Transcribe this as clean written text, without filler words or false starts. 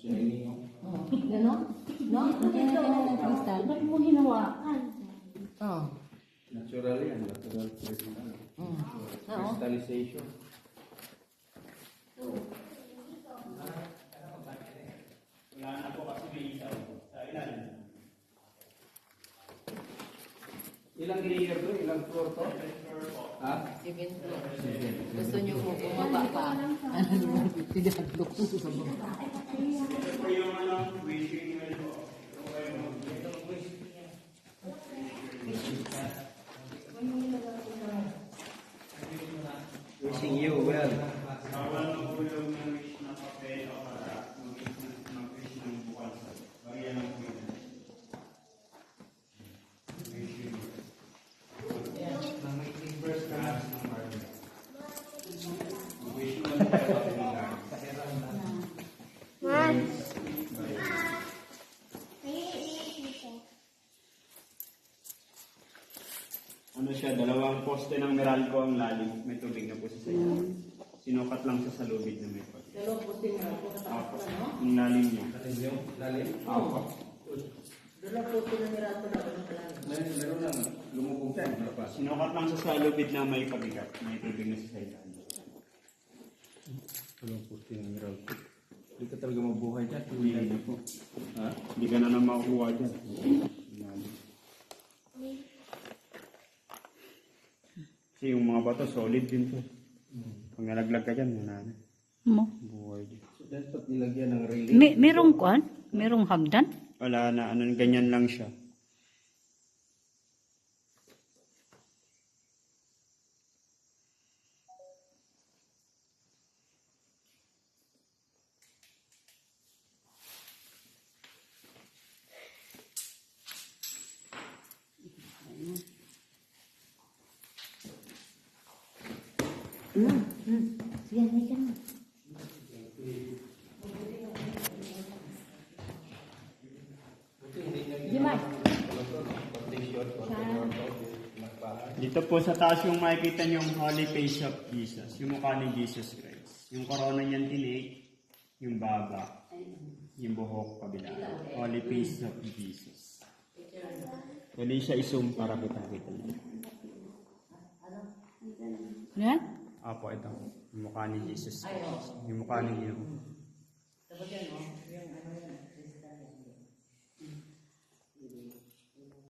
Ganon? No? Kristal. Ba't mo hinawakan? Oo. Natural yan. Natural crystallization. Wala na po kasi may isaw sa ilalim. Ilang layer to? Ilang floor to? Ha? 7 floor. Gusto nyo po bumaba pa. Ano mo? Tinadlok ko sa baba. Ito po yung wishing well po. Wishing you well. Bawal magulong ng wish na papel o para mag-wish ng bukas. Bagay lang po yun. Ano siya, dalawang poste ng Meralco ang lalim. May tubig na po sa sayo. Sinukat lang sa lubid na may pag. Dalawang puti nga po sa taas Apo. na, no? Yung lalim niya. Lalim? Apo. Dalawang puti na nirato na walang kalalim. Meron lang. Lumubog siya. Sinukat lang sa lubid na may pabigat. May tubig na sa sayo. Walang puti ng miral ko. Hindi ka talaga mabuhay dyan. Hindi na po. Ha? Hindi ka na makukuha dyan. Lalim. Kasi yung mga bato, solid din to. Pag nalaglag ka dyan, wala na. Mo. Buhay dyan. So, dapat nilagyan ng railing. Merong kuan? Merong hagdan? Wala na, ano, ganyan lang siya. Sige, may ka na. Jimay. Dito po sa taas yung makikita niyo yung Holy Face of Jesus, yung mukha ni Jesus Christ. Yung corona niyan tinik, yung baba, yung buhok kabila. Holy Face of Jesus. Pwede siya isum para kita-kita niyo. Yan? Apo, ito. Yung mukha ni Jesus Christ. Yung mukha ni Tapos yan, no? Yung ano yan.